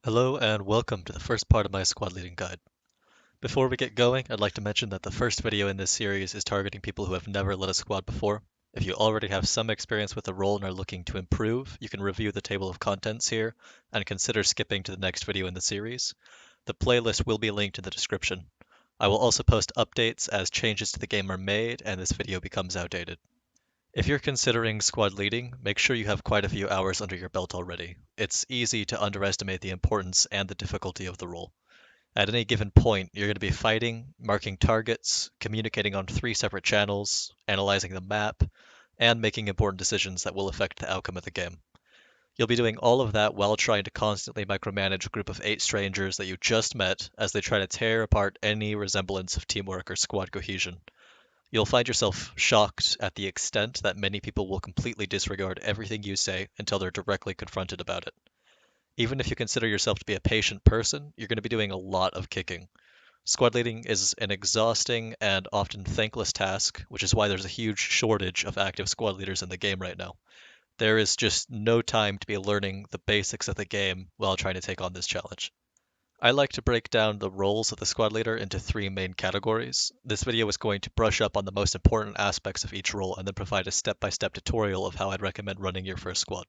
Hello and welcome to the first part of my squad leading guide. Before we get going, I'd like to mention that the first video in this series is targeting people who have never led a squad before. If you already have some experience with the role and are looking to improve, you can review the table of contents here and consider skipping to the next video in the series. The playlist will be linked in the description. I will also post updates as changes to the game are made and this video becomes outdated. If you're considering squad leading, make sure you have quite a few hours under your belt already. It's easy to underestimate the importance and the difficulty of the role. At any given point, you're going to be fighting, marking targets, communicating on 3 separate channels, analyzing the map, and making important decisions that will affect the outcome of the game. You'll be doing all of that while trying to constantly micromanage a group of 8 strangers that you just met as they try to tear apart any resemblance of teamwork or squad cohesion. You'll find yourself shocked at the extent that many people will completely disregard everything you say until they're directly confronted about it. Even if you consider yourself to be a patient person, you're going to be doing a lot of kicking. Squad leading is an exhausting and often thankless task, which is why there's a huge shortage of active squad leaders in the game right now. There is just no time to be learning the basics of the game while trying to take on this challenge. I like to break down the roles of the squad leader into 3 main categories. This video is going to brush up on the most important aspects of each role and then provide a step-by-step tutorial of how I'd recommend running your first squad.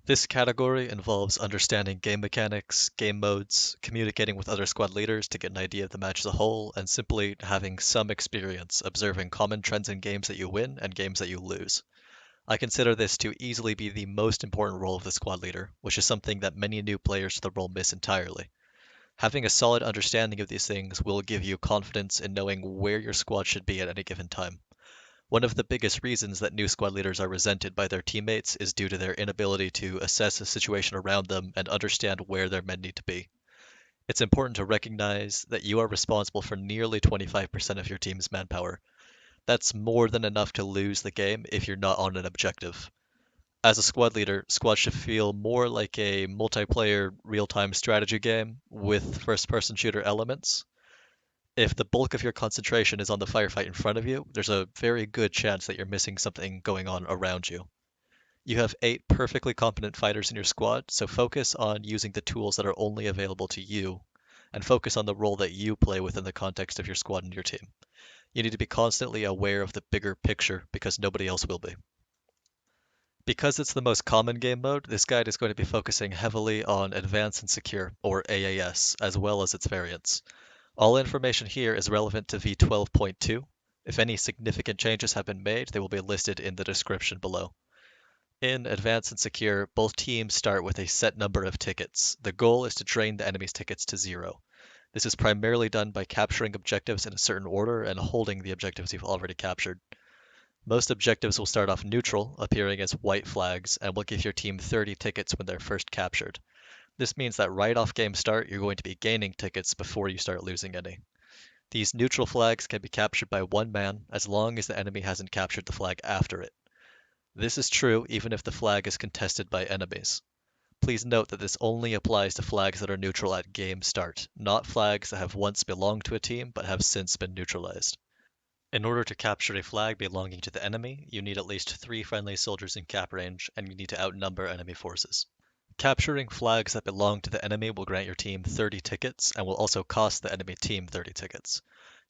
This category involves understanding game mechanics, game modes, communicating with other squad leaders to get an idea of the match as a whole, and simply having some experience observing common trends in games that you win and games that you lose. I consider this to easily be the most important role of the squad leader, which is something that many new players to the role miss entirely. Having a solid understanding of these things will give you confidence in knowing where your squad should be at any given time. One of the biggest reasons that new squad leaders are resented by their teammates is due to their inability to assess the situation around them and understand where their men need to be. It's important to recognize that you are responsible for nearly 25% of your team's manpower. That's more than enough to lose the game if you're not on an objective. As a squad leader, squads should feel more like a multiplayer real-time strategy game with first-person shooter elements. If the bulk of your concentration is on the firefight in front of you, there's a very good chance that you're missing something going on around you. You have 8 perfectly competent fighters in your squad, so focus on using the tools that are only available to you, and focus on the role that you play within the context of your squad and your team. You need to be constantly aware of the bigger picture because nobody else will be. Because it's the most common game mode, this guide is going to be focusing heavily on Advanced and Secure, or AAS, as well as its variants. All information here is relevant to V12.2. If any significant changes have been made, they will be listed in the description below. In Advanced and Secure, both teams start with a set number of tickets. The goal is to drain the enemy's tickets to 0. This is primarily done by capturing objectives in a certain order and holding the objectives you've already captured. Most objectives will start off neutral, appearing as white flags, and will give your team 30 tickets when they're first captured. This means that right off game start, you're going to be gaining tickets before you start losing any. These neutral flags can be captured by one man as long as the enemy hasn't captured the flag after it. This is true even if the flag is contested by enemies. Please note that this only applies to flags that are neutral at game start, not flags that have once belonged to a team but have since been neutralized. In order to capture a flag belonging to the enemy, you need at least 3 friendly soldiers in cap range, and you need to outnumber enemy forces. Capturing flags that belong to the enemy will grant your team 30 tickets and will also cost the enemy team 30 tickets.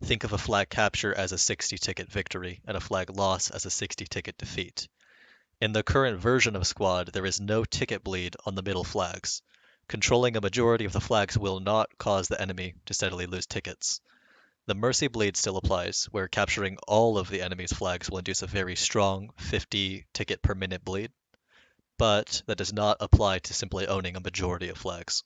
Think of a flag capture as a 60-ticket victory and a flag loss as a 60-ticket defeat. In the current version of Squad, there is no ticket bleed on the middle flags. Controlling a majority of the flags will not cause the enemy to steadily lose tickets. The Mercy Bleed still applies, where capturing all of the enemy's flags will induce a very strong 50 ticket per minute bleed, but that does not apply to simply owning a majority of flags.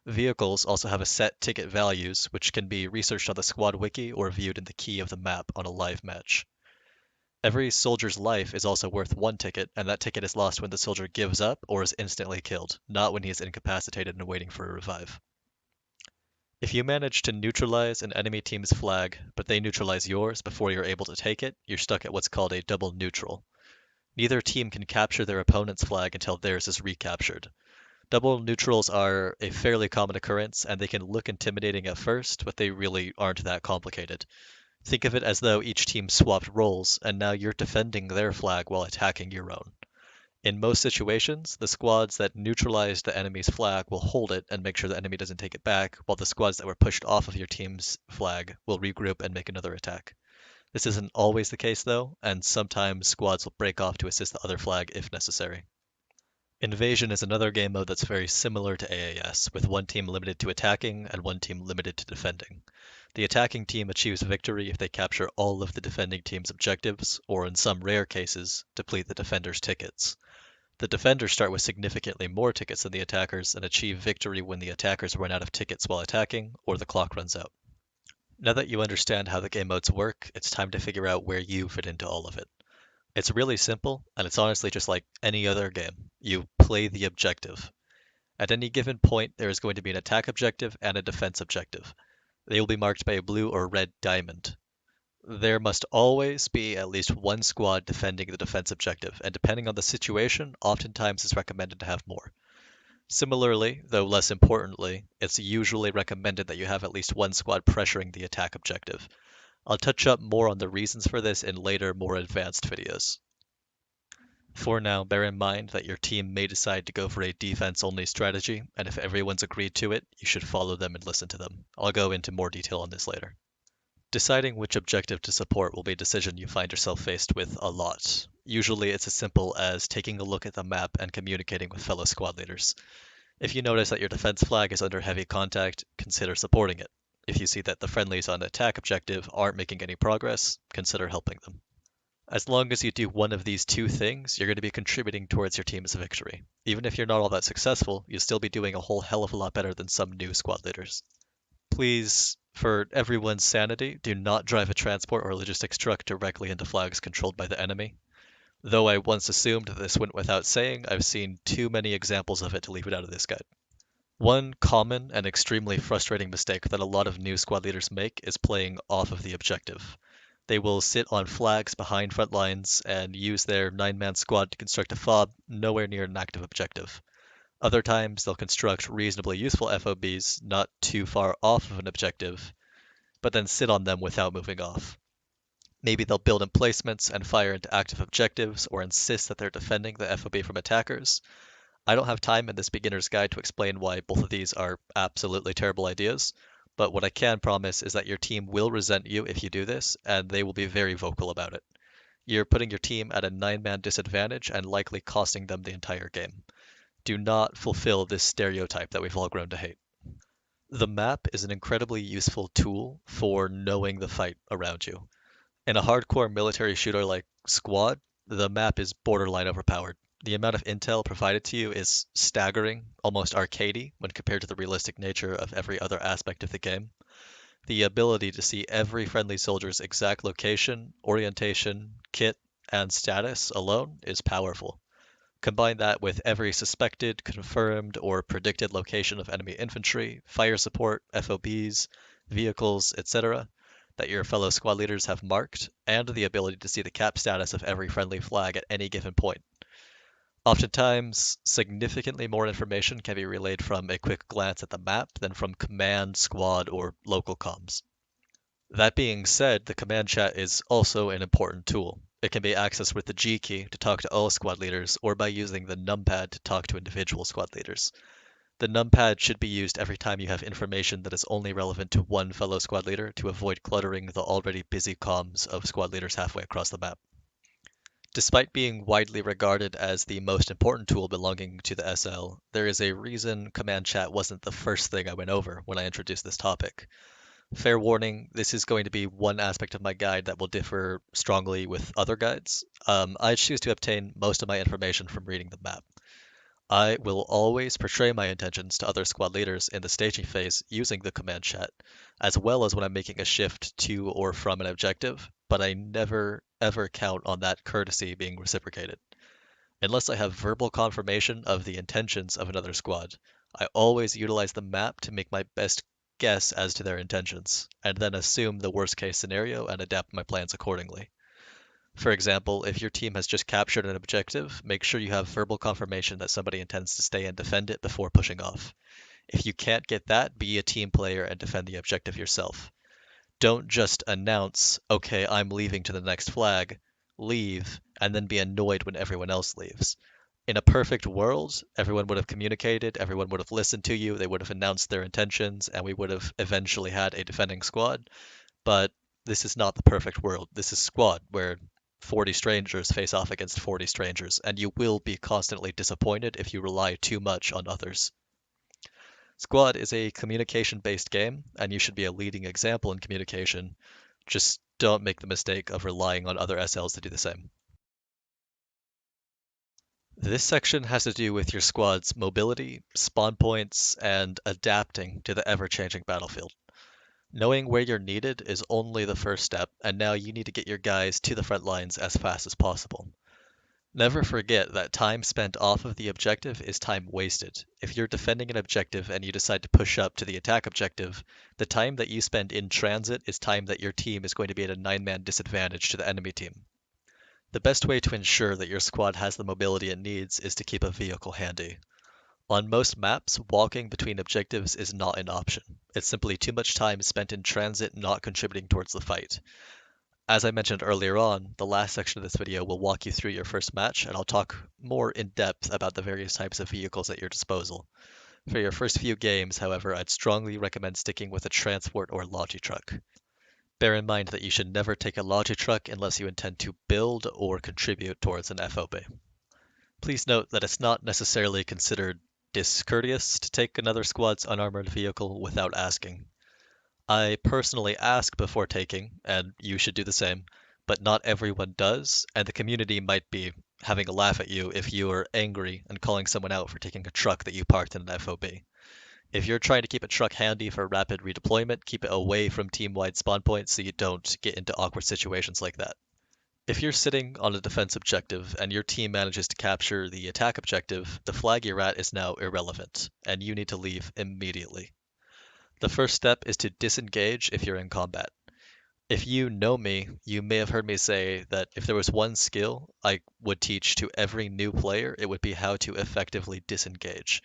Vehicles also have a set ticket values, which can be researched on the Squad wiki or viewed in the key of the map on a live match. Every soldier's life is also worth 1 ticket, and that ticket is lost when the soldier gives up or is instantly killed, not when he is incapacitated and waiting for a revive. If you manage to neutralize an enemy team's flag, but they neutralize yours before you're able to take it, you're stuck at what's called a double neutral. Neither team can capture their opponent's flag until theirs is recaptured. Double neutrals are a fairly common occurrence, and they can look intimidating at first, but they really aren't that complicated. Think of it as though each team swapped roles, and now you're defending their flag while attacking your own. In most situations, the squads that neutralized the enemy's flag will hold it and make sure the enemy doesn't take it back, while the squads that were pushed off of your team's flag will regroup and make another attack. This isn't always the case though, and sometimes squads will break off to assist the other flag if necessary. Invasion is another game mode that's very similar to AAS, with one team limited to attacking and one team limited to defending. The attacking team achieves victory if they capture all of the defending team's objectives, or in some rare cases, deplete the defender's tickets. The defenders start with significantly more tickets than the attackers and achieve victory when the attackers run out of tickets while attacking, or the clock runs out. Now that you understand how the game modes work, it's time to figure out where you fit into all of it. It's really simple, and it's honestly just like any other game. You play the objective. At any given point, there is going to be an attack objective and a defense objective. They will be marked by a blue or red diamond. There must always be at least one squad defending the defense objective, and depending on the situation, oftentimes it's recommended to have more. Similarly, though less importantly, it's usually recommended that you have at least one squad pressuring the attack objective. I'll touch up more on the reasons for this in later, more advanced videos. For now, bear in mind that your team may decide to go for a defense-only strategy, and if everyone's agreed to it, you should follow them and listen to them. I'll go into more detail on this later. Deciding which objective to support will be a decision you find yourself faced with a lot. Usually it's as simple as taking a look at the map and communicating with fellow squad leaders. If you notice that your defense flag is under heavy contact, consider supporting it. If you see that the friendlies on the attack objective aren't making any progress, consider helping them. As long as you do one of these two things, you're going to be contributing towards your team's victory. Even if you're not all that successful, you'll still be doing a whole hell of a lot better than some new squad leaders. Please, for everyone's sanity, do not drive a transport or logistics truck directly into flags controlled by the enemy. Though I once assumed that this went without saying, I've seen too many examples of it to leave it out of this guide. One common and extremely frustrating mistake that a lot of new squad leaders make is playing off of the objective. They will sit on flags behind front lines and use their 9-man squad to construct a fob nowhere near an active objective. Other times, they'll construct reasonably useful FOBs not too far off of an objective, but then sit on them without moving off. Maybe they'll build emplacements and fire into active objectives or insist that they're defending the FOB from attackers. I don't have time in this beginner's guide to explain why both of these are absolutely terrible ideas, but what I can promise is that your team will resent you if you do this, and they will be very vocal about it. You're putting your team at a 9-man disadvantage and likely costing them the entire game. Do not fulfill this stereotype that we've all grown to hate. The map is an incredibly useful tool for knowing the fight around you. In a hardcore military shooter like Squad, the map is borderline overpowered. The amount of intel provided to you is staggering, almost arcadey, when compared to the realistic nature of every other aspect of the game. The ability to see every friendly soldier's exact location, orientation, kit, and status alone is powerful. Combine that with every suspected, confirmed, or predicted location of enemy infantry, fire support, FOBs, vehicles, etc., that your fellow squad leaders have marked, and the ability to see the cap status of every friendly flag at any given point. Oftentimes, significantly more information can be relayed from a quick glance at the map than from command, squad, or local comms. That being said, the command chat is also an important tool. It can be accessed with the G key to talk to all squad leaders, or by using the numpad to talk to individual squad leaders. The numpad should be used every time you have information that is only relevant to one fellow squad leader to avoid cluttering the already busy comms of squad leaders halfway across the map. Despite being widely regarded as the most important tool belonging to the SL, there is a reason command chat wasn't the first thing I went over when I introduced this topic. Fair warning, this is going to be one aspect of my guide that will differ strongly with other guides. I choose to obtain most of my information from reading the map. I will always portray my intentions to other squad leaders in the staging phase using the command chat, as well as when I'm making a shift to or from an objective, but I never ever count on that courtesy being reciprocated. Unless I have verbal confirmation of the intentions of another squad, I always utilize the map to make my best guess as to their intentions, and then assume the worst case scenario and adapt my plans accordingly. For example, if your team has just captured an objective, make sure you have verbal confirmation that somebody intends to stay and defend it before pushing off. If you can't get that, be a team player and defend the objective yourself. Don't just announce, okay, I'm leaving to the next flag, leave, and then be annoyed when everyone else leaves. In a perfect world, everyone would have communicated, everyone would have listened to you, they would have announced their intentions, and we would have eventually had a defending squad. But this is not the perfect world. This is squad, where 40 strangers face off against 40 strangers, and you will be constantly disappointed if you rely too much on others. Squad is a communication-based game, and you should be a leading example in communication. Just don't make the mistake of relying on other SLs to do the same. This section has to do with your squad's mobility, spawn points, and adapting to the ever-changing battlefield. Knowing where you're needed is only the first step, and now you need to get your guys to the front lines as fast as possible. Never forget that time spent off of the objective is time wasted. If you're defending an objective and you decide to push up to the attack objective, the time that you spend in transit is time that your team is going to be at a 9-man disadvantage to the enemy team. The best way to ensure that your squad has the mobility it needs is to keep a vehicle handy. On most maps, walking between objectives is not an option. It's simply too much time spent in transit not contributing towards the fight. As I mentioned earlier on, the last section of this video will walk you through your first match, and I'll talk more in depth about the various types of vehicles at your disposal. For your first few games, however, I'd strongly recommend sticking with a transport or logi truck. Bear in mind that you should never take a logi truck unless you intend to build or contribute towards an FOB. Please note that it's not necessarily considered discourteous to take another squad's unarmored vehicle without asking. I personally ask before taking, and you should do the same, but not everyone does, and the community might be having a laugh at you if you are angry and calling someone out for taking a truck that you parked in an FOB. If you're trying to keep a truck handy for rapid redeployment, keep it away from team-wide spawn points so you don't get into awkward situations like that. If you're sitting on a defense objective and your team manages to capture the attack objective, the flag you're at is now irrelevant, and you need to leave immediately. The first step is to disengage if you're in combat. If you know me, you may have heard me say that if there was one skill I would teach to every new player, it would be how to effectively disengage.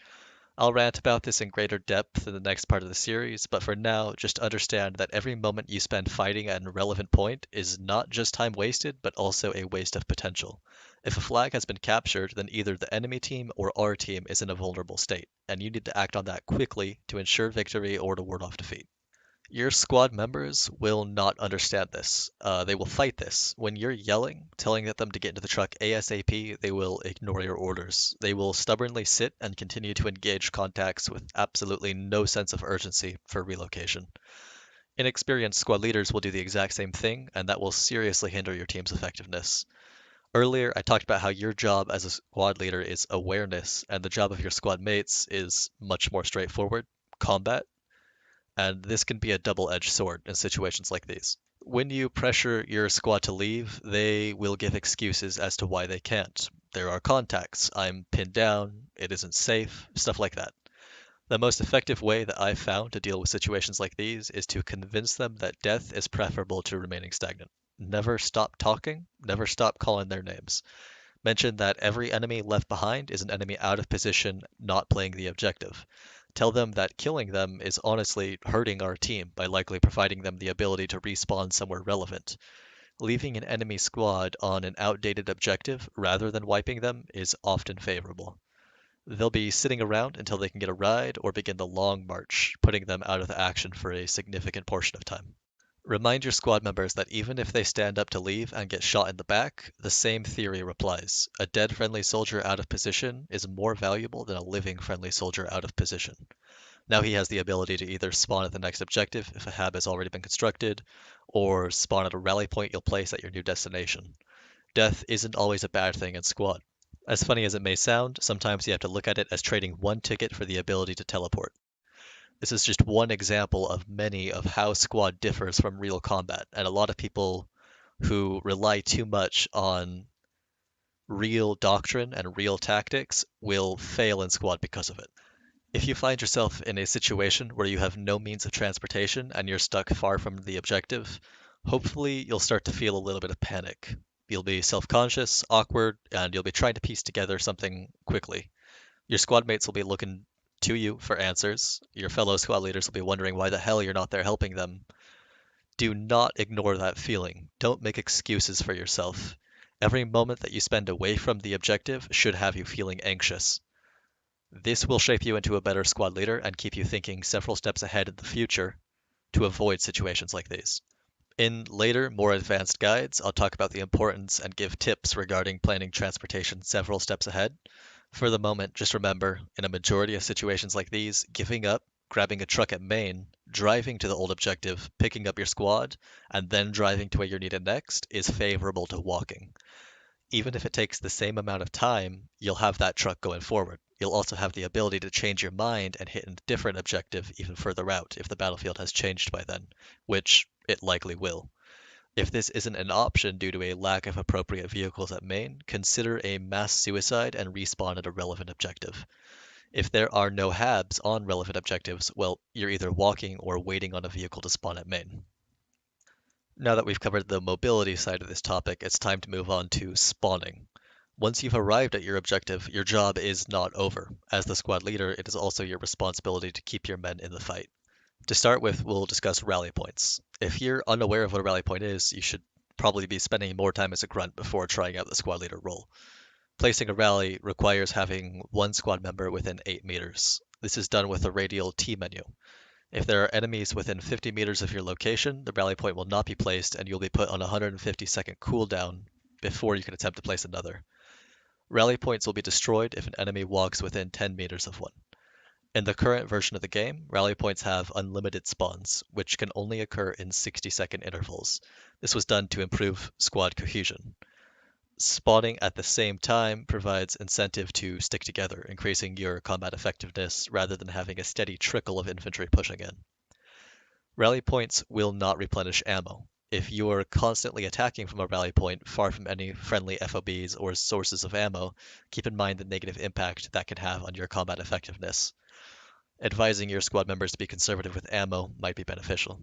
I'll rant about this in greater depth in the next part of the series, but for now, just understand that every moment you spend fighting at an irrelevant point is not just time wasted, but also a waste of potential. If a flag has been captured, then either the enemy team or our team is in a vulnerable state, and you need to act on that quickly to ensure victory or to ward off defeat. Your squad members will not understand this. They will fight this. When you're yelling, telling them to get into the truck ASAP, they will ignore your orders. They will stubbornly sit and continue to engage contacts with absolutely no sense of urgency for relocation. Inexperienced squad leaders will do the exact same thing, and that will seriously hinder your team's effectiveness. Earlier, I talked about how your job as a squad leader is awareness, and the job of your squad mates is much more straightforward, combat. And this can be a double-edged sword in situations like these. When you pressure your squad to leave, they will give excuses as to why they can't. There are contacts, I'm pinned down, it isn't safe, stuff like that. The most effective way that I've found to deal with situations like these is to convince them that death is preferable to remaining stagnant. Never stop talking, never stop calling their names. Mention that every enemy left behind is an enemy out of position, not playing the objective. Tell them that killing them is honestly hurting our team by likely providing them the ability to respawn somewhere relevant. Leaving an enemy squad on an outdated objective rather than wiping them is often favorable. They'll be sitting around until they can get a ride or begin the long march, putting them out of action for a significant portion of time. Remind your squad members that even if they stand up to leave and get shot in the back, the same theory applies. A dead friendly soldier out of position is more valuable than a living friendly soldier out of position. Now he has the ability to either spawn at the next objective if a hab has already been constructed, or spawn at a rally point you'll place at your new destination. Death isn't always a bad thing in squad. As funny as it may sound, sometimes you have to look at it as trading one ticket for the ability to teleport. This is just one example of many of how squad differs from real combat, and a lot of people who rely too much on real doctrine and real tactics will fail in squad because of it. If you find yourself in a situation where you have no means of transportation and you're stuck far from the objective, hopefully you'll start to feel a little bit of panic. You'll be self-conscious, awkward, and you'll be trying to piece together something quickly. Your squad mates will be looking to you for answers. Your fellow squad leaders will be wondering why the hell you're not there helping them. Do not ignore that feeling. Don't make excuses for yourself. Every moment that you spend away from the objective should have you feeling anxious. This will shape you into a better squad leader and keep you thinking several steps ahead in the future to avoid situations like these. In later, more advanced guides, I'll talk about the importance and give tips regarding planning transportation several steps ahead. For the moment, just remember, in a majority of situations like these, giving up, grabbing a truck at main, driving to the old objective, picking up your squad, and then driving to where you're needed next is favorable to walking. Even if it takes the same amount of time, you'll have that truck going forward. You'll also have the ability to change your mind and hit a different objective even further out if the battlefield has changed by then, which it likely will. If this isn't an option due to a lack of appropriate vehicles at main, consider a mass suicide and respawn at a relevant objective. If there are no habs on relevant objectives, well, you're either walking or waiting on a vehicle to spawn at main. Now that we've covered the mobility side of this topic, it's time to move on to spawning. Once you've arrived at your objective, your job is not over. As the squad leader, it is also your responsibility to keep your men in the fight. To start with, we'll discuss rally points. If you're unaware of what a rally point is, you should probably be spending more time as a grunt before trying out the squad leader role. Placing a rally requires having one squad member within 8 meters. This is done with the radial T menu. If there are enemies within 50 meters of your location, the rally point will not be placed and you'll be put on a 150-second cooldown before you can attempt to place another. Rally points will be destroyed if an enemy walks within 10 meters of one. In the current version of the game, rally points have unlimited spawns, which can only occur in 60-second intervals. This was done to improve squad cohesion. Spawning at the same time provides incentive to stick together, increasing your combat effectiveness rather than having a steady trickle of infantry pushing in. Rally points will not replenish ammo. If you're constantly attacking from a rally point far from any friendly FOBs or sources of ammo, keep in mind the negative impact that can have on your combat effectiveness. Advising your squad members to be conservative with ammo might be beneficial.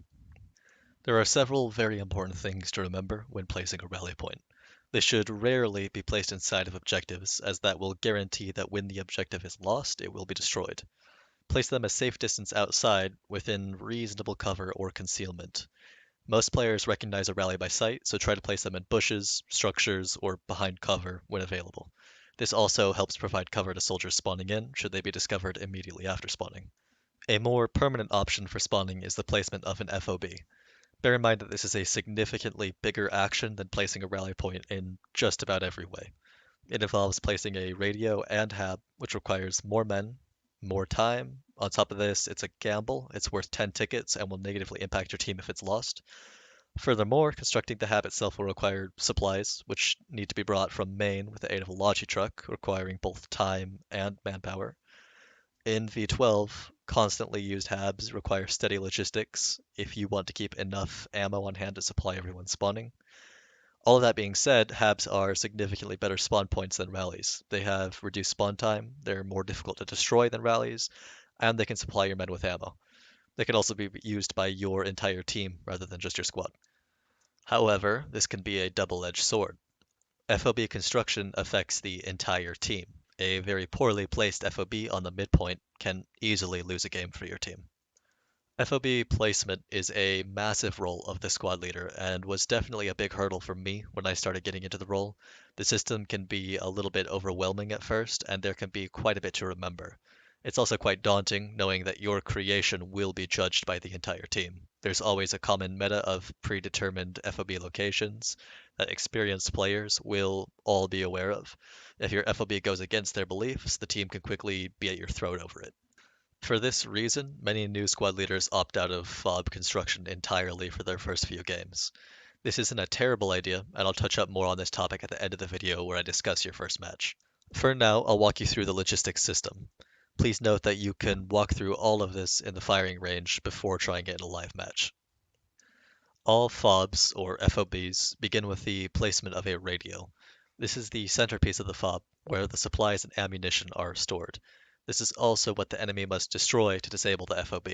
There are several very important things to remember when placing a rally point. They should rarely be placed inside of objectives, as that will guarantee that when the objective is lost, it will be destroyed. Place them a safe distance outside, within reasonable cover or concealment. Most players recognize a rally by sight, so try to place them in bushes, structures, or behind cover when available. This also helps provide cover to soldiers spawning in, should they be discovered immediately after spawning. A more permanent option for spawning is the placement of an FOB. Bear in mind that this is a significantly bigger action than placing a rally point in just about every way. It involves placing a radio and hab, which requires more men, more time. On top of this, it's a gamble. It's worth 10 tickets and will negatively impact your team if it's lost. Furthermore, constructing the hab itself will require supplies, which need to be brought from main with the aid of a logi truck, requiring both time and manpower. In V12, constantly used habs require steady logistics if you want to keep enough ammo on hand to supply everyone spawning. All of that being said, habs are significantly better spawn points than rallies. They have reduced spawn time, they're more difficult to destroy than rallies, and they can supply your men with ammo. They can also be used by your entire team rather than just your squad. However, this can be a double-edged sword. FOB construction affects the entire team. A very poorly placed FOB on the midpoint can easily lose a game for your team. FOB placement is a massive role of the squad leader and was definitely a big hurdle for me when I started getting into the role. The system can be a little bit overwhelming at first, and there can be quite a bit to remember. It's also quite daunting knowing that your creation will be judged by the entire team. There's always a common meta of predetermined FOB locations that experienced players will all be aware of. If your FOB goes against their beliefs, the team can quickly be at your throat over it. For this reason, many new squad leaders opt out of fob construction entirely for their first few games. This isn't a terrible idea, and I'll touch up more on this topic at the end of the video where I discuss your first match. For now, I'll walk you through the logistics system. Please note that you can walk through all of this in the firing range before trying it in a live match. All fobs, or FOBs, begin with the placement of a radio. This is the centerpiece of the fob, where the supplies and ammunition are stored. This is also what the enemy must destroy to disable the FOB.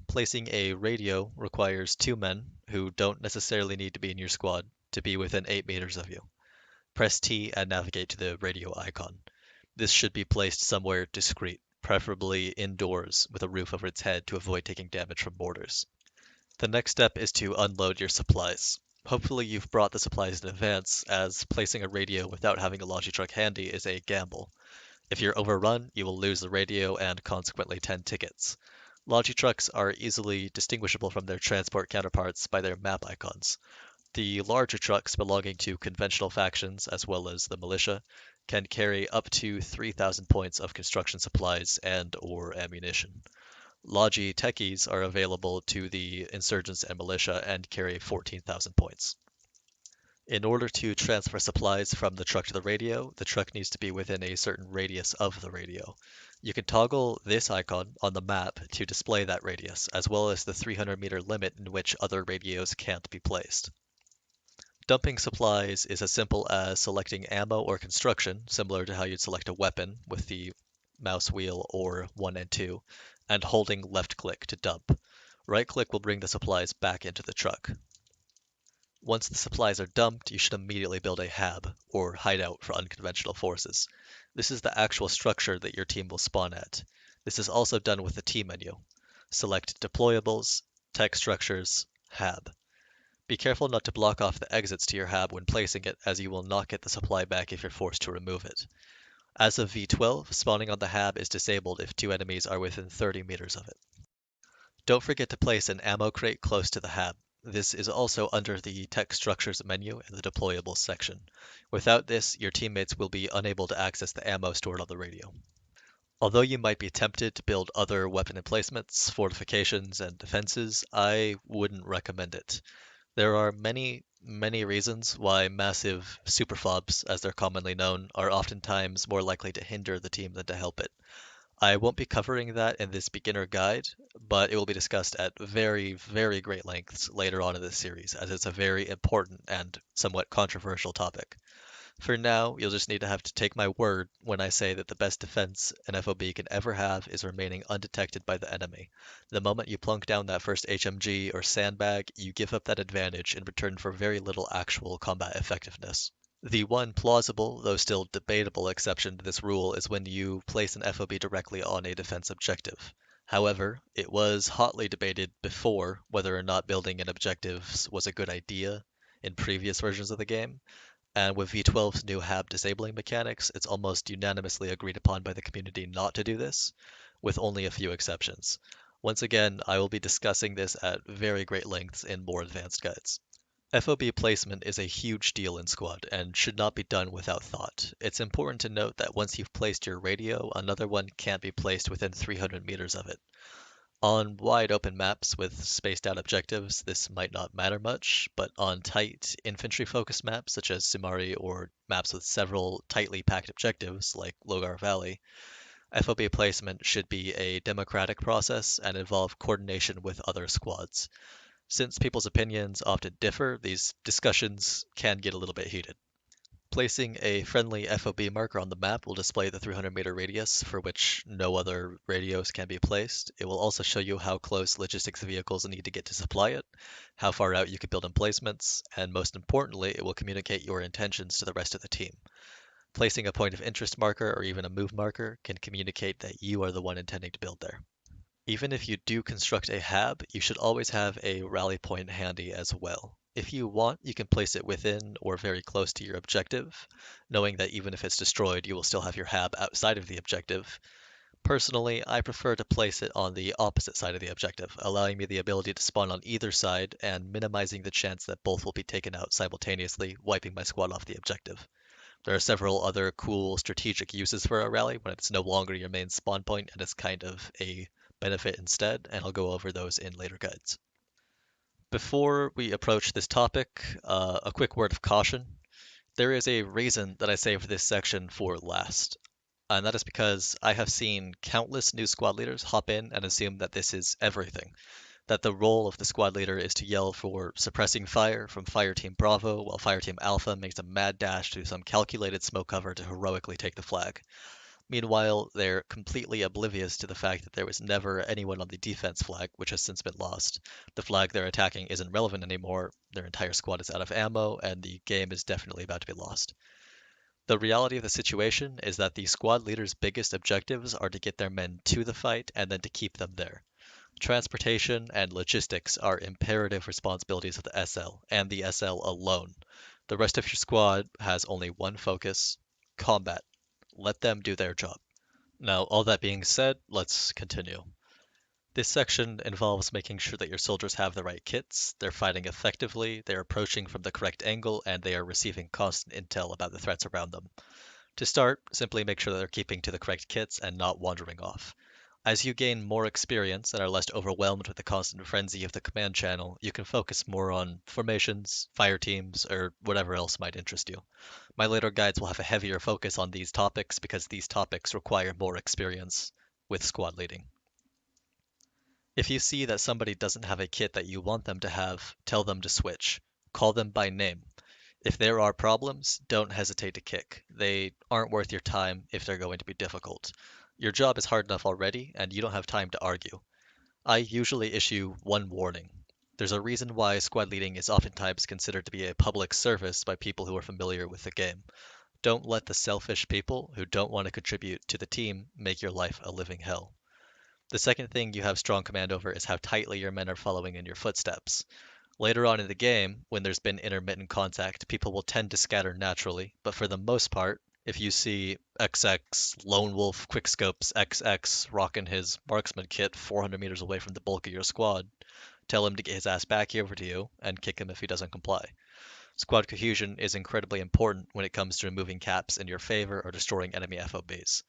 Placing a radio requires 2 men, who don't necessarily need to be in your squad, to be within 8 meters of you. Press T and navigate to the radio icon. This should be placed somewhere discreet, preferably indoors with a roof over its head to avoid taking damage from mortars. The next step is to unload your supplies. Hopefully you've brought the supplies in advance, as placing a radio without having a logi truck handy is a gamble. If you're overrun, you will lose the radio and consequently 10 tickets. Logi trucks are easily distinguishable from their transport counterparts by their map icons. The larger trucks belonging to conventional factions, as well as the militia, can carry up to 3,000 points of construction supplies and/or ammunition. Logi techies are available to the insurgents and militia and carry 14,000 points. In order to transfer supplies from the truck to the radio, the truck needs to be within a certain radius of the radio. You can toggle this icon on the map to display that radius, as well as the 300-meter limit in which other radios can't be placed. Dumping supplies is as simple as selecting ammo or construction, similar to how you'd select a weapon with the mouse wheel or 1 and 2, and holding left click to dump. Right click will bring the supplies back into the truck. Once the supplies are dumped, you should immediately build a hab, or hideout for unconventional forces. This is the actual structure that your team will spawn at. This is also done with the T menu. Select Deployables, Tech Structures, Hab. Be careful not to block off the exits to your hab when placing it, as you will not get the supply back if you're forced to remove it. As of V12, spawning on the hab is disabled if 2 enemies are within 30 meters of it. Don't forget to place an ammo crate close to the hab. This is also under the Tech Structures menu in the Deployables section. Without this, your teammates will be unable to access the ammo stored on the radio. Although you might be tempted to build other weapon emplacements, fortifications, and defenses, I wouldn't recommend it. There are many reasons why massive super fobs, as they're commonly known, are oftentimes more likely to hinder the team than to help it. I won't be covering that in this beginner guide, but it will be discussed at very great lengths later on in this series, as it's a very important and somewhat controversial topic. For now, you'll just need to have to take my word when I say that the best defense an FOB can ever have is remaining undetected by the enemy. The moment you plunk down that first HMG or sandbag, you give up that advantage in return for very little actual combat effectiveness. The one plausible, though still debatable exception to this rule is when you place an FOB directly on a defense objective. However, it was hotly debated before whether or not building in objectives was a good idea in previous versions of the game, and with V12's new hab disabling mechanics, it's almost unanimously agreed upon by the community not to do this, with only a few exceptions. Once again, I will be discussing this at very great lengths in more advanced guides. FOB placement is a huge deal in Squad and should not be done without thought. It's important to note that once you've placed your radio, another one can't be placed within 300 meters of it. On wide open maps with spaced out objectives, this might not matter much, but on tight infantry-focused maps such as Sumari or maps with several tightly packed objectives like Logar Valley, FOB placement should be a democratic process and involve coordination with other squads. Since people's opinions often differ, these discussions can get a little bit heated. Placing a friendly FOB marker on the map will display the 300-meter radius for which no other radios can be placed. It will also show you how close logistics vehicles need to get to supply it, how far out you can build emplacements, and most importantly, it will communicate your intentions to the rest of the team. Placing a point of interest marker or even a move marker can communicate that you are the one intending to build there. Even if you do construct a hab, you should always have a rally point handy as well. If you want, you can place it within or very close to your objective, knowing that even if it's destroyed, you will still have your hab outside of the objective. Personally, I prefer to place it on the opposite side of the objective, allowing me the ability to spawn on either side and minimizing the chance that both will be taken out simultaneously, wiping my squad off the objective. There are several other cool strategic uses for a rally when it's no longer your main spawn point and it's kind of a benefit instead, and I'll go over those in later guides. Before we approach this topic, a quick word of caution. There is a reason that I saved this section for last, and that is because I have seen countless new squad leaders hop in and assume that this is everything, that the role of the squad leader is to yell for suppressing fire from Fire Team Bravo while Fire Team Alpha makes a mad dash through some calculated smoke cover to heroically take the flag. Meanwhile, they're completely oblivious to the fact that there was never anyone on the defense flag, which has since been lost. The flag they're attacking isn't relevant anymore, their entire squad is out of ammo, and the game is definitely about to be lost. The reality of the situation is that the squad leader's biggest objectives are to get their men to the fight and then to keep them there. Transportation and logistics are imperative responsibilities of the SL, and the SL alone. The rest of your squad has only one focus: combat. Let them do their job. Now, all that being said, let's continue. This section involves making sure that your soldiers have the right kits, they're fighting effectively, they're approaching from the correct angle, and they are receiving constant intel about the threats around them. To start, simply make sure that they're keeping to the correct kits and not wandering off. As you gain more experience and are less overwhelmed with the constant frenzy of the command channel, you can focus more on formations, fire teams, or whatever else might interest you. My later guides will have a heavier focus on these topics because these topics require more experience with squad leading. If you see that somebody doesn't have a kit that you want them to have, tell them to switch. Call them by name. If there are problems, don't hesitate to kick. They aren't worth your time if they're going to be difficult. Your job is hard enough already, and you don't have time to argue. I usually issue one warning. There's a reason why squad leading is oftentimes considered to be a public service by people who are familiar with the game. Don't let the selfish people who don't want to contribute to the team make your life a living hell. The second thing you have strong command over is how tightly your men are following in your footsteps. Later on in the game, when there's been intermittent contact, people will tend to scatter naturally, but for the most part, if you see XX, Lone Wolf, Quickscopes, XX rocking his marksman kit 400 meters away from the bulk of your squad, tell him to get his ass back over to you and kick him if he doesn't comply. Squad cohesion is incredibly important when it comes to removing caps in your favor or destroying enemy FOBs.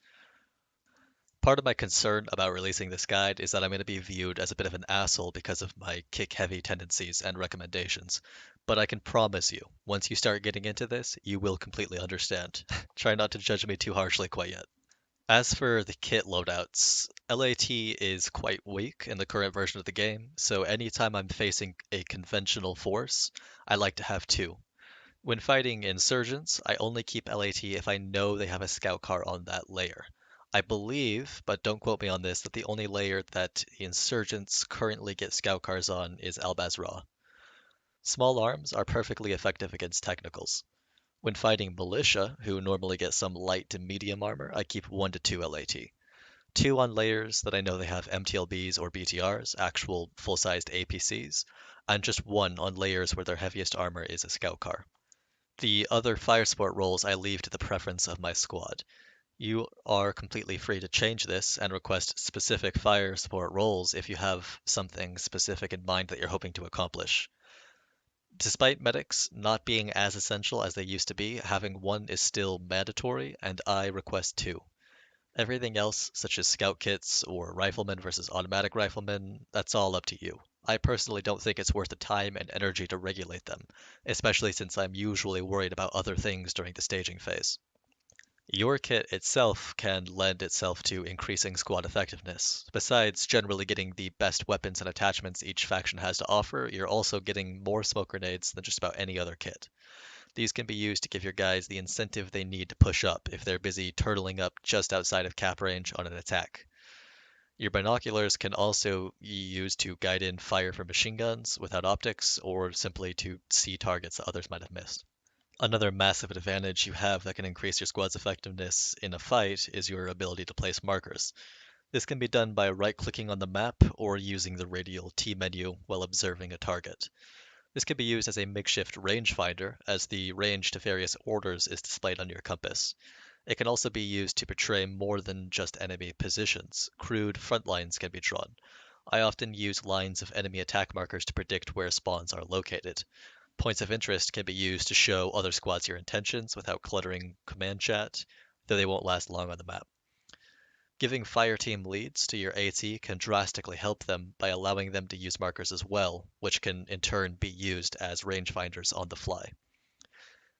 Part of my concern about releasing this guide is that I'm going to be viewed as a bit of an asshole because of my kick-heavy tendencies and recommendations, but I can promise you, once you start getting into this, you will completely understand. Try not to judge me too harshly quite yet. As for the kit loadouts, LAT is quite weak in the current version of the game, so anytime I'm facing a conventional force, I like to have two. When fighting insurgents, I only keep LAT if I know they have a scout car on that layer. I believe, but don't quote me on this, that the only layer that the insurgents currently get scout cars on is Al-Bazra. Small arms are perfectly effective against technicals. When fighting militia, who normally get some light to medium armor, I keep 1 to 2 LAT. 2 on layers that I know they have MTLBs or BTRs, actual full-sized APCs, and just 1 on layers where their heaviest armor is a scout car. The other fire support roles I leave to the preference of my squad. You are completely free to change this and request specific fire support roles if you have something specific in mind that you're hoping to accomplish. Despite medics not being as essential as they used to be, having 1 is still mandatory, and I request 2. Everything else, such as scout kits or riflemen versus automatic riflemen, that's all up to you. I personally don't think it's worth the time and energy to regulate them, especially since I'm usually worried about other things during the staging phase. Your kit itself can lend itself to increasing squad effectiveness. Besides generally getting the best weapons and attachments each faction has to offer, you're also getting more smoke grenades than just about any other kit. These can be used to give your guys the incentive they need to push up if they're busy turtling up just outside of cap range on an attack. Your binoculars can also be used to guide in fire from machine guns without optics, or simply to see targets that others might have missed. Another massive advantage you have that can increase your squad's effectiveness in a fight is your ability to place markers. This can be done by right-clicking on the map or using the radial T menu while observing a target. This can be used as a makeshift rangefinder, as the range to various orders is displayed on your compass. It can also be used to portray more than just enemy positions. Crude front lines can be drawn. I often use lines of enemy attack markers to predict where spawns are located. Points of interest can be used to show other squads your intentions without cluttering command chat, though they won't last long on the map. Giving fire team leads to your AT can drastically help them by allowing them to use markers as well, which can in turn be used as rangefinders on the fly.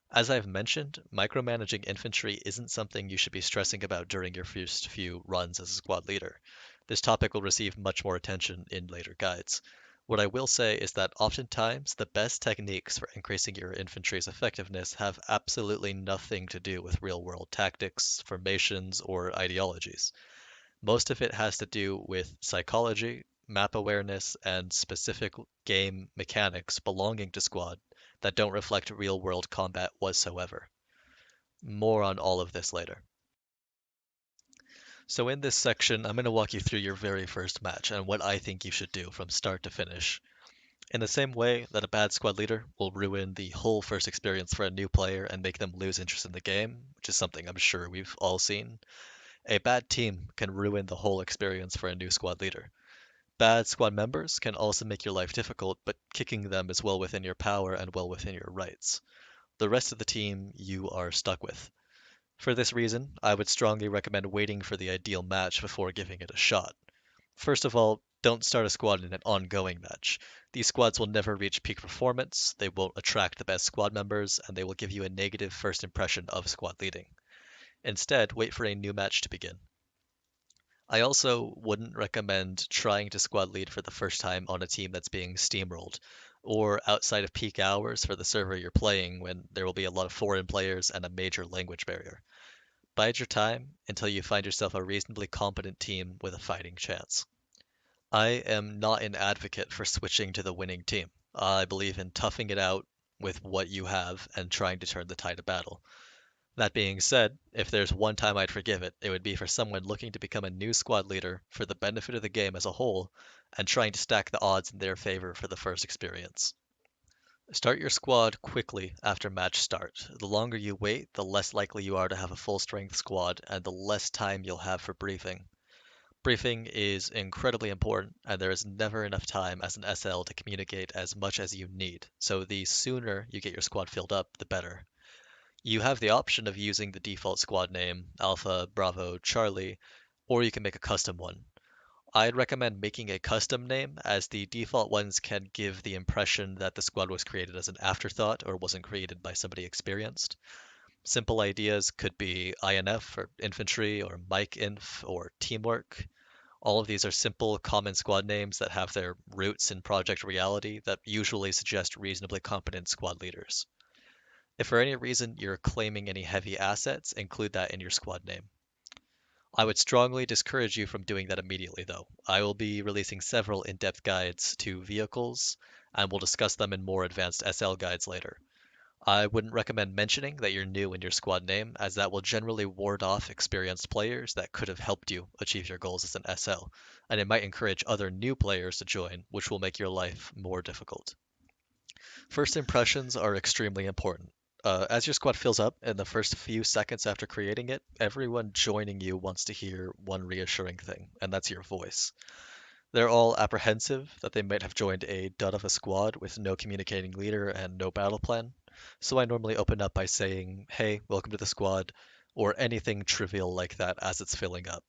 As I've mentioned, micromanaging infantry isn't something you should be stressing about during your first few runs as a squad leader. This topic will receive much more attention in later guides. What I will say is that oftentimes the best techniques for increasing your infantry's effectiveness have absolutely nothing to do with real-world tactics, formations, or ideologies. Most of it has to do with psychology, map awareness, and specific game mechanics belonging to squad that don't reflect real-world combat whatsoever. More on all of this later. So in this section, I'm going to walk you through your very first match and what I think you should do from start to finish. In the same way that a bad squad leader will ruin the whole first experience for a new player and make them lose interest in the game, which is something I'm sure we've all seen, a bad team can ruin the whole experience for a new squad leader. Bad squad members can also make your life difficult, but kicking them is well within your power and well within your rights. The rest of the team you are stuck with. For this reason, I would strongly recommend waiting for the ideal match before giving it a shot. First of all, don't start a squad in an ongoing match. These squads will never reach peak performance, they won't attract the best squad members, and they will give you a negative first impression of squad leading. Instead, wait for a new match to begin. I also wouldn't recommend trying to squad lead for the first time on a team that's being steamrolled, or outside of peak hours for the server you're playing when there will be a lot of foreign players and a major language barrier. Bide your time until you find yourself a reasonably competent team with a fighting chance. I am not an advocate for switching to the winning team. I believe in toughing it out with what you have and trying to turn the tide of battle. That being said, if there's one time I'd forgive it, it would be for someone looking to become a new squad leader for the benefit of the game as a whole and trying to stack the odds in their favor for the first experience. Start your squad quickly after match start. The longer you wait, the less likely you are to have a full strength squad and the less time you'll have for briefing. Briefing is incredibly important, and there is never enough time as an SL to communicate as much as you need, so the sooner you get your squad filled up, the better. You have the option of using the default squad name, Alpha, Bravo, Charlie, or you can make a custom one. I'd recommend making a custom name, as the default ones can give the impression that the squad was created as an afterthought or wasn't created by somebody experienced. Simple ideas could be INF or infantry or Mike Inf or teamwork. All of these are simple, common squad names that have their roots in Project Reality that usually suggest reasonably competent squad leaders. If for any reason you're claiming any heavy assets, include that in your squad name. I would strongly discourage you from doing that immediately, though. I will be releasing several in-depth guides to vehicles, and we'll discuss them in more advanced SL guides later. I wouldn't recommend mentioning that you're new in your squad name, as that will generally ward off experienced players that could have helped you achieve your goals as an SL, and it might encourage other new players to join, which will make your life more difficult. First impressions are extremely important. As your squad fills up in the first few seconds after creating it, everyone joining you wants to hear one reassuring thing, and that's your voice. They're all apprehensive that they might have joined a dud of a squad with no communicating leader and no battle plan, so I normally open up by saying, "Hey, welcome to the squad," or anything trivial like that as it's filling up.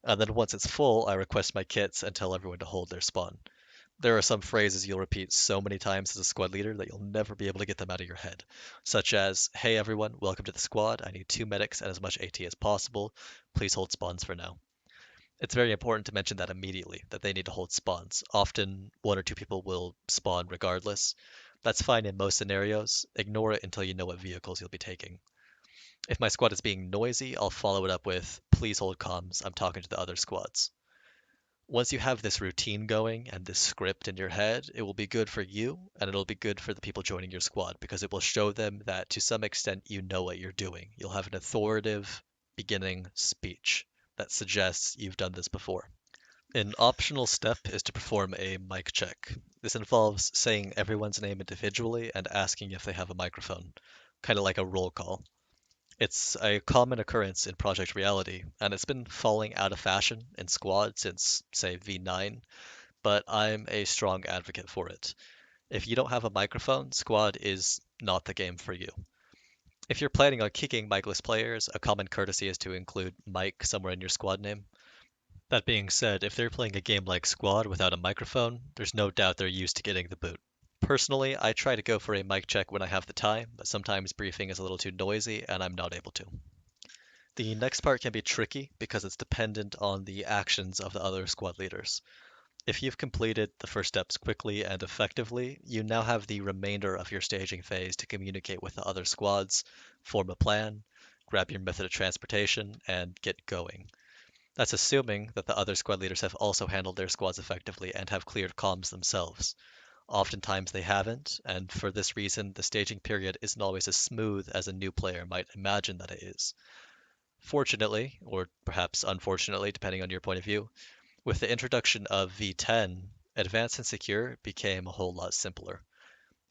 And then once it's full, I request my kits and tell everyone to hold their spawn. There are some phrases you'll repeat so many times as a squad leader that you'll never be able to get them out of your head, such as, "Hey everyone, welcome to the squad. I need 2 medics and as much AT as possible. Please hold spawns for now." It's very important to mention that immediately, that they need to hold spawns. Often, one or two people will spawn regardless. That's fine in most scenarios. Ignore it until you know what vehicles you'll be taking. If my squad is being noisy, I'll follow it up with, "Please hold comms, I'm talking to the other squads." Once you have this routine going and this script in your head, it will be good for you and it'll be good for the people joining your squad because it will show them that to some extent you know what you're doing. You'll have an authoritative beginning speech that suggests you've done this before. An optional step is to perform a mic check. This involves saying everyone's name individually and asking if they have a microphone, kind of like a roll call. It's a common occurrence in Project Reality, and it's been falling out of fashion in Squad since, say, V9, but I'm a strong advocate for it. If you don't have a microphone, Squad is not the game for you. If you're planning on kicking micless players, a common courtesy is to include Mike somewhere in your squad name. That being said, if they're playing a game like Squad without a microphone, there's no doubt they're used to getting the boot. Personally, I try to go for a mic check when I have the time, but sometimes briefing is a little too noisy and I'm not able to. The next part can be tricky because it's dependent on the actions of the other squad leaders. If you've completed the first steps quickly and effectively, you now have the remainder of your staging phase to communicate with the other squads, form a plan, grab your method of transportation, and get going. That's assuming that the other squad leaders have also handled their squads effectively and have cleared comms themselves. Oftentimes they haven't, and for this reason, the staging period isn't always as smooth as a new player might imagine that it is. Fortunately, or perhaps unfortunately, depending on your point of view, with the introduction of V10, Advanced and Secure became a whole lot simpler.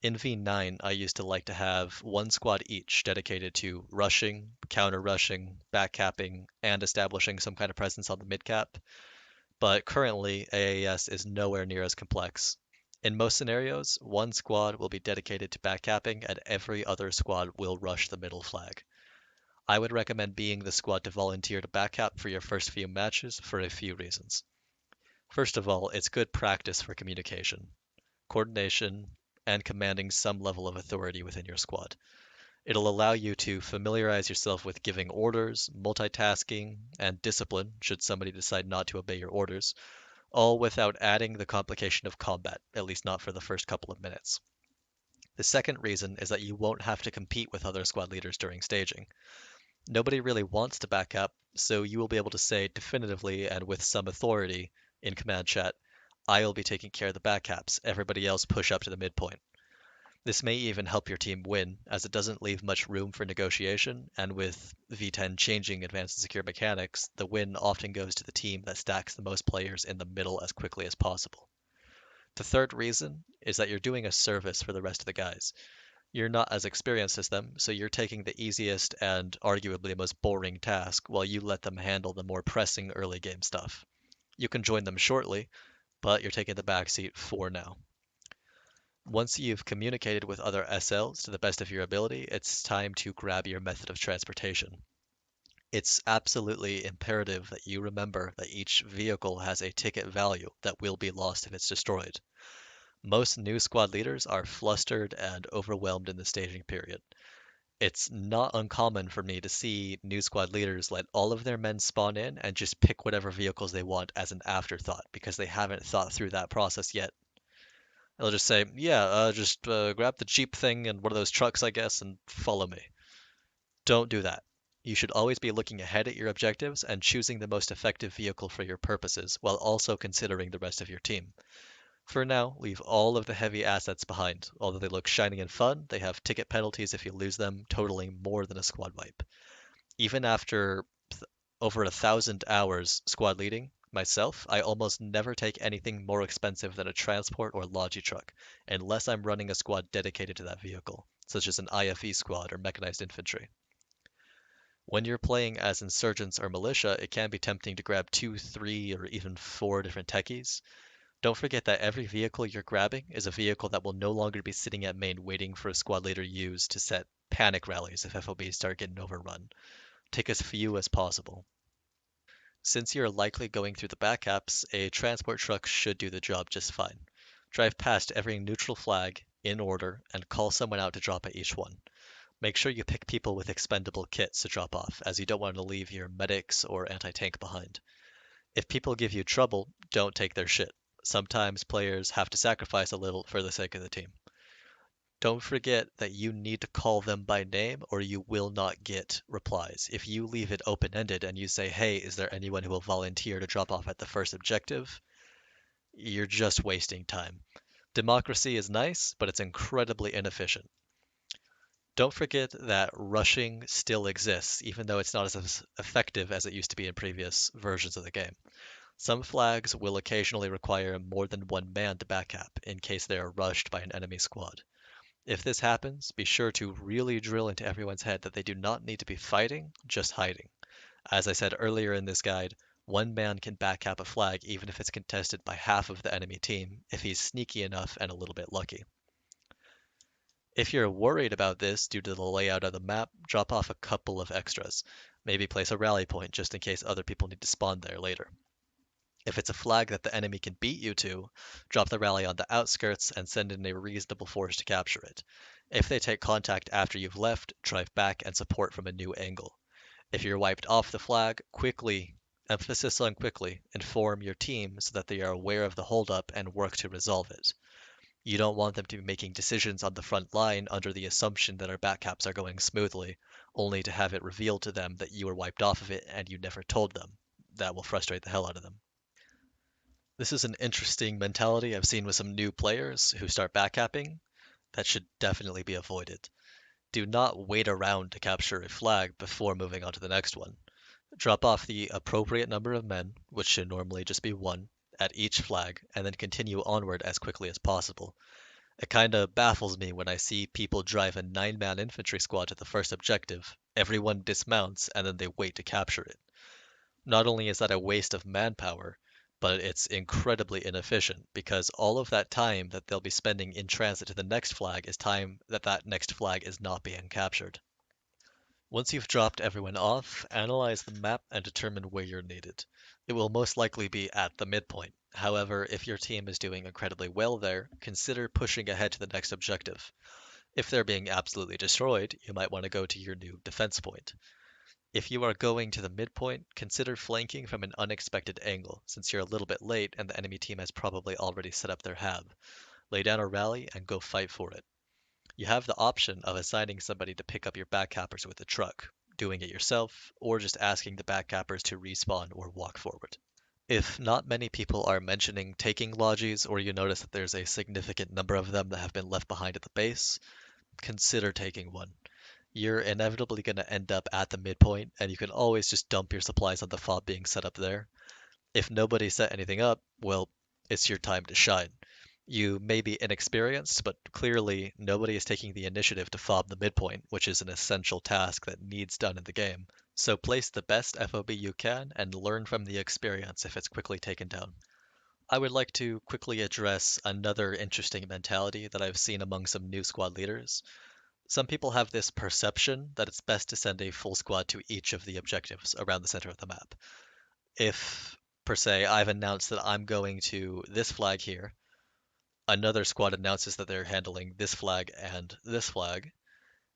In V9, I used to like to have one squad each dedicated to rushing, counter-rushing, backcapping, and establishing some kind of presence on the mid-cap, but currently AAS is nowhere near as complex. In most scenarios, one squad will be dedicated to backcapping and every other squad will rush the middle flag. I would recommend being the squad to volunteer to backcap for your first few matches for a few reasons. First of all, it's good practice for communication, coordination, and commanding some level of authority within your squad. It'll allow you to familiarize yourself with giving orders, multitasking, and discipline should somebody decide not to obey your orders, all without adding the complication of combat, at least not for the first couple of minutes. The second reason is that you won't have to compete with other squad leaders during staging. Nobody really wants to back up, so you will be able to say definitively and with some authority in command chat, I will be taking care of the backcaps, everybody else push up to the midpoint. This may even help your team win, as it doesn't leave much room for negotiation, and with V10 changing advanced and secure mechanics, the win often goes to the team that stacks the most players in the middle as quickly as possible. The third reason is that you're doing a service for the rest of the guys. You're not as experienced as them, so you're taking the easiest and arguably most boring task while you let them handle the more pressing early game stuff. You can join them shortly, but you're taking the backseat for now. Once you've communicated with other SLs to the best of your ability, it's time to grab your method of transportation. It's absolutely imperative that you remember that each vehicle has a ticket value that will be lost if it's destroyed. Most new squad leaders are flustered and overwhelmed in the staging period. It's not uncommon for me to see new squad leaders let all of their men spawn in and just pick whatever vehicles they want as an afterthought because they haven't thought through that process yet. They'll just say, yeah, just grab the Jeep thing and one of those trucks, I guess, and follow me. Don't do that. You should always be looking ahead at your objectives and choosing the most effective vehicle for your purposes, while also considering the rest of your team. For now, leave all of the heavy assets behind. Although they look shiny and fun, they have ticket penalties if you lose them, totaling more than a squad wipe. Even after over 1,000 hours squad leading, myself, I almost never take anything more expensive than a transport or logi truck, unless I'm running a squad dedicated to that vehicle, such as an IFE squad or mechanized infantry. When you're playing as insurgents or militia, it can be tempting to grab 2, 3, or even 4 different techies. Don't forget that every vehicle you're grabbing is a vehicle that will no longer be sitting at main waiting for a squad leader used to set panic rallies if FOBs start getting overrun. Take as few as possible. Since you're likely going through the backcaps, a transport truck should do the job just fine. Drive past every neutral flag, in order, and call someone out to drop at each one. Make sure you pick people with expendable kits to drop off, as you don't want to leave your medics or anti-tank behind. If people give you trouble, don't take their shit. Sometimes players have to sacrifice a little for the sake of the team. Don't forget that you need to call them by name or you will not get replies. If you leave it open-ended and you say, hey, is there anyone who will volunteer to drop off at the first objective? You're just wasting time. Democracy is nice, but it's incredibly inefficient. Don't forget that rushing still exists, even though it's not as effective as it used to be in previous versions of the game. Some flags will occasionally require more than one man to back-up in case they are rushed by an enemy squad. If this happens, be sure to really drill into everyone's head that they do not need to be fighting, just hiding. As I said earlier in this guide, one man can back-up a flag even if it's contested by half of the enemy team, if he's sneaky enough and a little bit lucky. If you're worried about this due to the layout of the map, drop off a couple of extras. Maybe place a rally point just in case other people need to spawn there later. If it's a flag that the enemy can beat you to, drop the rally on the outskirts and send in a reasonable force to capture it. If they take contact after you've left, drive back and support from a new angle. If you're wiped off the flag, quickly, emphasis on quickly, inform your team so that they are aware of the holdup and work to resolve it. You don't want them to be making decisions on the front line under the assumption that our backcaps are going smoothly, only to have it revealed to them that you were wiped off of it and you never told them. That will frustrate the hell out of them. This is an interesting mentality I've seen with some new players who start backcapping that should definitely be avoided. Do not wait around to capture a flag before moving on to the next one. Drop off the appropriate number of men, which should normally just be one, at each flag, and then continue onward as quickly as possible. It kinda baffles me when I see people drive a 9-man infantry squad to the first objective, everyone dismounts, and then they wait to capture it. Not only is that a waste of manpower, but it's incredibly inefficient because all of that time that they'll be spending in transit to the next flag is time that that next flag is not being captured. Once you've dropped everyone off, analyze the map and determine where you're needed. It will most likely be at the midpoint. However, if your team is doing incredibly well there, consider pushing ahead to the next objective. If they're being absolutely destroyed, you might want to go to your new defense point. If you are going to the midpoint, consider flanking from an unexpected angle, since you're a little bit late and the enemy team has probably already set up their hab. Lay down a rally and go fight for it. You have the option of assigning somebody to pick up your backcappers with a truck, doing it yourself, or just asking the backcappers to respawn or walk forward. If not many people are mentioning taking lodges, or you notice that there's a significant number of them that have been left behind at the base, consider taking one. You're inevitably going to end up at the midpoint, and you can always just dump your supplies on the fob being set up there. If nobody set anything up, well, it's your time to shine. You may be inexperienced, but clearly nobody is taking the initiative to fob the midpoint, which is an essential task that needs done in the game. So place the best FOB you can and learn from the experience if it's quickly taken down. I would like to quickly address another interesting mentality that I've seen among some new squad leaders. Some people have this perception that it's best to send a full squad to each of the objectives around the center of the map. If, per se, I've announced that I'm going to this flag here, another squad announces that they're handling this flag,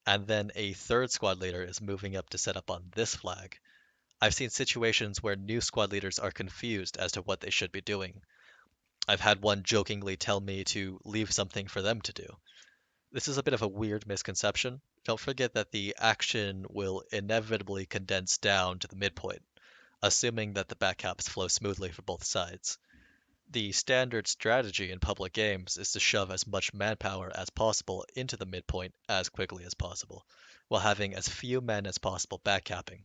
and then a third squad leader is moving up to set up on this flag. I've seen situations where new squad leaders are confused as to what they should be doing. I've had one jokingly tell me to leave something for them to do. This is a bit of a weird misconception. Don't forget that the action will inevitably condense down to the midpoint, assuming that the backcaps flow smoothly for both sides. The standard strategy in public games is to shove as much manpower as possible into the midpoint as quickly as possible, while having as few men as possible backcapping.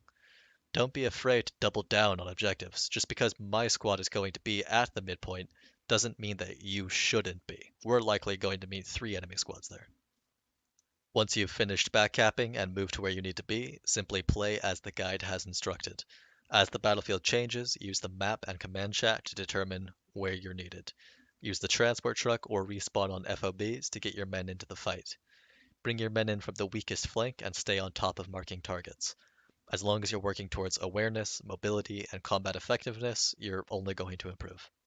Don't be afraid to double down on objectives. Just because my squad is going to be at the midpoint doesn't mean that you shouldn't be. We're likely going to meet 3 enemy squads there. Once you've finished backcapping and moved to where you need to be, simply play as the guide has instructed. As the battlefield changes, use the map and command chat to determine where you're needed. Use the transport truck or respawn on FOBs to get your men into the fight. Bring your men in from the weakest flank and stay on top of marking targets. As long as you're working towards awareness, mobility, and combat effectiveness, you're only going to improve.